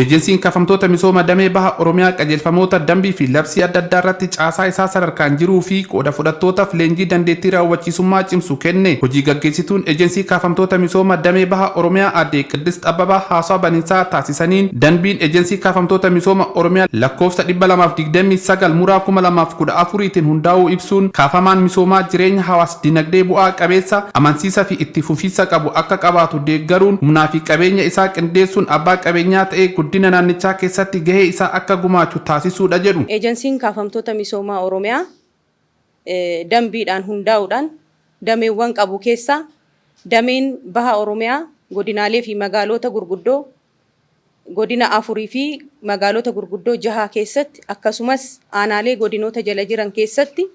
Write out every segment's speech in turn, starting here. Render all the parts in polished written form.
Ejensiin kaafamtoota misooma damee baha Oromiyaa qajeelfamoota dambii fi labsii adda addaa irratti caasaa isaa sadarkaan jiruu fi qooda fudhattootaaf leenjii dandeettii raawwachiisummaa cimsu kenne. Hojii gaggeessituun ejensii kaafamtoota misooma damee baha Oromiyaa aadde Qiddist Abbabaa haasaa baniinsaa taasisaniin danbiin ejensii kaafamtoota misooma Oromiyaa lakkoofsa 229 muraa 2014tiin hundaa'uu ibsuun kaafamaan misoomaa jireenya hawaas dinagdee bu'aa qabeessa amansiisa fi itti fufiinsa qabu akka qabaatu deeggaruun humnaa fi qabeenya isaa qindeessuun abbaa qabeenyaa ta'ee guddina naannichaa keessatti gahee isaa akka gumaachu taasisuudha jedhu. Ejensiin kaafamtoota misoomaa Oromiyaa dambiidhaan hundaa'uudhaan dameewwan qabu keessaa dameen baha Oromiyaa godinaalee fi magaalota gurguddoo godina 4 fi magaalota gurguddoo 6 keessatti akkasumas aanaalee godinoota jala jiran keessatti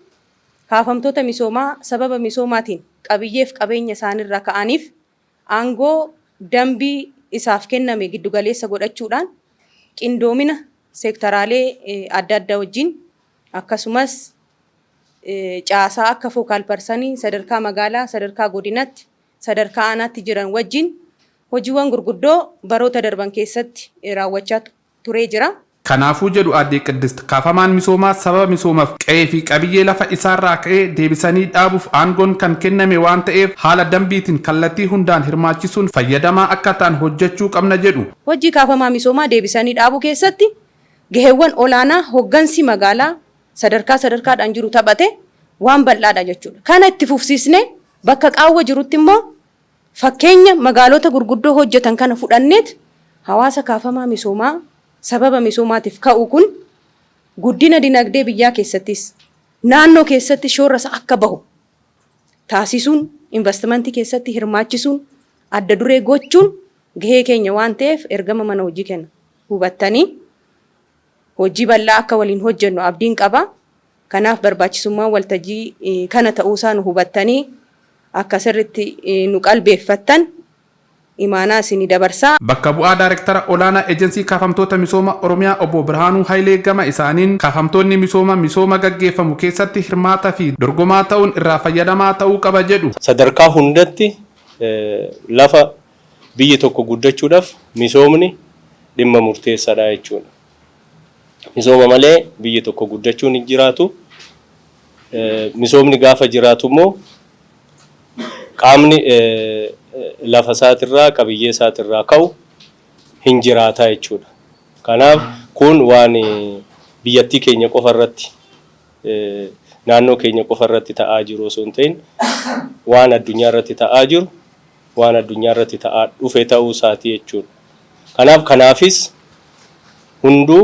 kaafamtoota misoomaa sababa misoomaatiin qabiyyeef qabeenya isaanirraa ka'aniif aangoo dambii isaaf kenname giddugaleessa godhachuudhaan qindoomina seektaraalee adda addaa wajjin akkasumas caasaa akka fookaal parsanii sadarkaa magaalaa, sadarkaa godinaatti, sadarkaa aanaatti jiran wajjin hojiiwwan gurguddoo baroota darban keessatti raawwachaa turee jira. Kanaafuu jedhu aadde Qiddist kaafamaan misoomaa sababa misoomaaf qe'ee fi qabiyyee lafa isaarraa ka'ee deebisanii dhaabuuf aangoon kan kenname waan ta'eef haala dambiitiin kallattii hundaan hirmaachisuun fayyadamaa akka ta'an hojjechuu qabna jedhu. Hojii kaafamaa misoomaa deebisanii dhaabuu keessatti gaheewwan olaanaa hoggansi magaalaa sadarkaadhaan jiru taphate waan bal'aadha jechuudha. Kana itti fufsiisnee bakka qaawwa jirutti immoo fakkeenya magaalota gurguddoo hojjetan kana fudhanneet hawaasa kaafamaa misoomaa sababa misoomaatiif ka'u kun guddina dinagdee biyyaa keessattis naannoo keessatti shoora isaa akka bahu taasisuun investimentii keessatti hirmaachisuun adda duree gochuun gahee keenya waan ta'eef ergama mana hojii kenna hubattanii hojii bal'aa akka waliin hojjennu abdiin qaba. Kanaaf barbaachisummaan waltajjii kana ta'uusaa nu hubattanii akka sirriitti nu qalbeeffattan imaanaa isinii dabarsaa. Bakka bu'aa daayirektara olaanaa ejensii kaafamtoota misooma Oromiyaa obbo Birhaanuu Hayilee gama isaaniin kaafamtoonni misooma gaggeeffamu keessatti hirmaataa fi dorgomaa ta'uun irraa fayyadamaa ta'uu qaba jedhu. Sadarkaa hundatti lafa biyyi tokko guddachuudhaaf misoomni dhimma murteessaadha jechuudha. Misooma malee biyyi tokko guddachuun hin jiraatu. Misoomni gaafa jiraatu immoo qaamni lafa isaatirraa qabiyyee isaatirraa ka'u hin jiraata jechuudha. Kanaaf kun waan biyyattii keenya qofa irratti naannoo keenya qofa irratti ta'aa jiru osoo hin ta'in waan addunyaa irratti ta'aa jiru waan addunyaa irratti ta'aa dhufe ta'uu isaati jechuudha. Kanaafis hunduu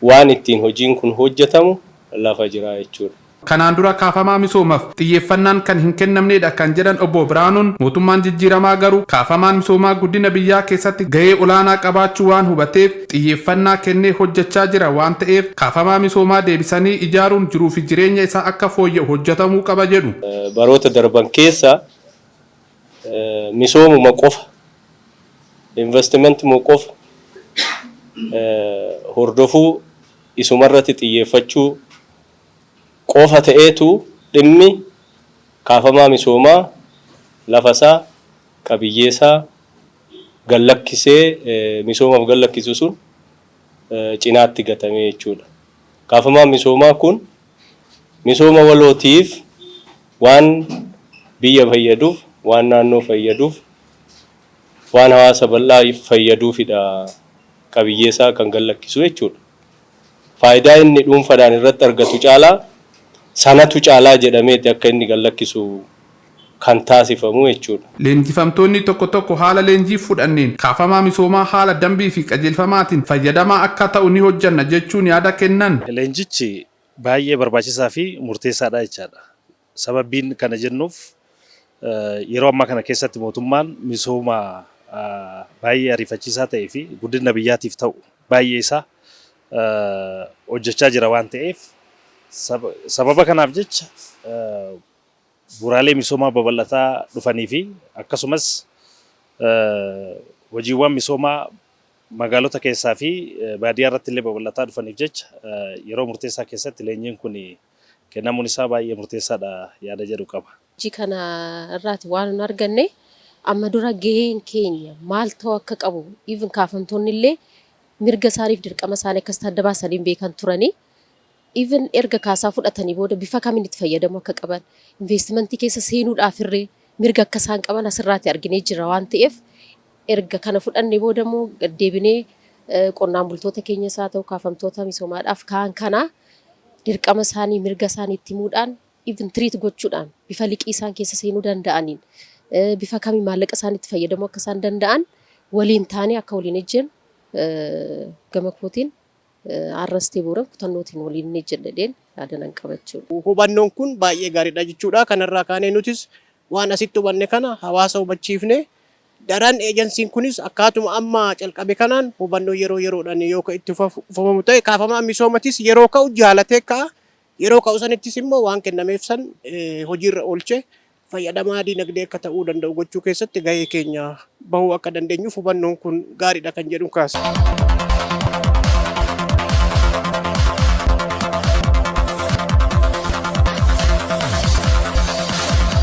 waan ittiin hojiin kun hojjetamu lafa jira jechuudha. Kanaan dura kaafamaa misoomaaf xiyyeeffannaan kan hin kennamnedha kan jedhan obbo Biraanuun mootummaan jijjiiramaa garuu kaafamaan misoomaa guddina biyyaa keessatti gahee olaanaa qabaachuu waan hubateef xiyyeeffannaa kennee hojjechaa jira waan ta'eef kaafamaa misoomaa deebisanii ijaaruun jiruu fi jireenya isaa akka fooyya'u hojjetamuu qaba jedhu. Baroota darban keessa misoomuma qofa investimentii qofa hordofuu isumarratti xiyyeeffachuu qofa ta'eetu dhimmi kaafamaa misoomaa lafasaa qabiyyeesaa gallakkisee misoomaaf gallakkisu sun cinaatti gatame jechuudha. Kaafamaan misoomaa kun misooma walootiif waan biyya fayyaduuf, waan naannoo fayyaduuf, waan hawaasa bal'aa fayyaduufidha qabiyyeesaa kan gallakkisu jechuudha. Faayidaa inni dhuunfaadhaan irratti argatu caalaa sanatu caalaa jedhameeti akka inni gallakkisu kan taasifamu jechuudha. Leenjifamtoonni tokko haala leenjii fudhanneen kaafamaa misoomaa haala dambii fi qajeelfamaatiin fayyadamaa akka ta'u ni hojjanna jechuun yaada kennan. Leenjichi baay'ee barbaachisaa fi murteessaadha jechaadha. Sababiin kana jennuuf yeroo ammaa kana keessatti mootummaan misooma baay'ee ariifachiisaa ta'ee fi guddina biyyaatiif ta'u baay'ee isaa hojjechaa jira waan ta'eef sababa kanaaf jecha bu'uuraalee misoomaa babal'ataa dhufanii fi akkasumas hojiiwwan misoomaa magaalota keessaa fi baadiyyaa irratti illee babal'ataa dhufaniif jecha yeroo murteessaa keessatti leenjiin kun kennamuun isaa baay'ee murteessaadha yaada jedhu qaba. Hojii kana irraati waan nun arganne amma dura gaheen keenya maal ta'uu akka qabu even kaafamtoonni illee mirga isaaniif dirqama isaanii akkas adda baasanii beekan turanii even erga kaasaa fudhatanii booda bifa kamiin itti fayyadamuu akka qaban investimentii keessa seenuudhaaf irree mirga akka isaan qaban asirraati arginee jira waan ta'eef erga kana fudhannee booda immoo gaddeebinee qonnaan bultoota keenyas haa ta'u kaafamtoota misoomaadhaaf kaan kana dirqama isaanii mirga isaanii itti himuudhaan even tiriit gochuudhaan bifa liqii isaan keessa seenuu danda'aniin bifa kamiin maallaqa isaanii itti fayyadamuu akka isaan danda'an waliin taanee akka waliin ejjen gama kootiin arrastee booda kutannootiin waliin ejjedheen yaadanan qabachuudha. Hubannoon kun baay'ee gaariidha jechuudha. Kanarraa kaanee nutis waan asitti hubanne kana hawaasa hubachiifne daran eejensiin kunis akkaatuma amma calqabe kanaan hubannoo yeroodhaan yoo itti fufamu ta'e kaafamaan misoomatis yeroo ka'u jaalatee ka'a. Yeroo ka'u sanittis immoo waan kennameef san hojiirra oolchee fayyadamaa dinagdee akka ta'uu danda'u gochuu keessatti gahee keenya bahuu akka dandeenyuuf hubannoon kun gaariidha kan jedhu kaasa.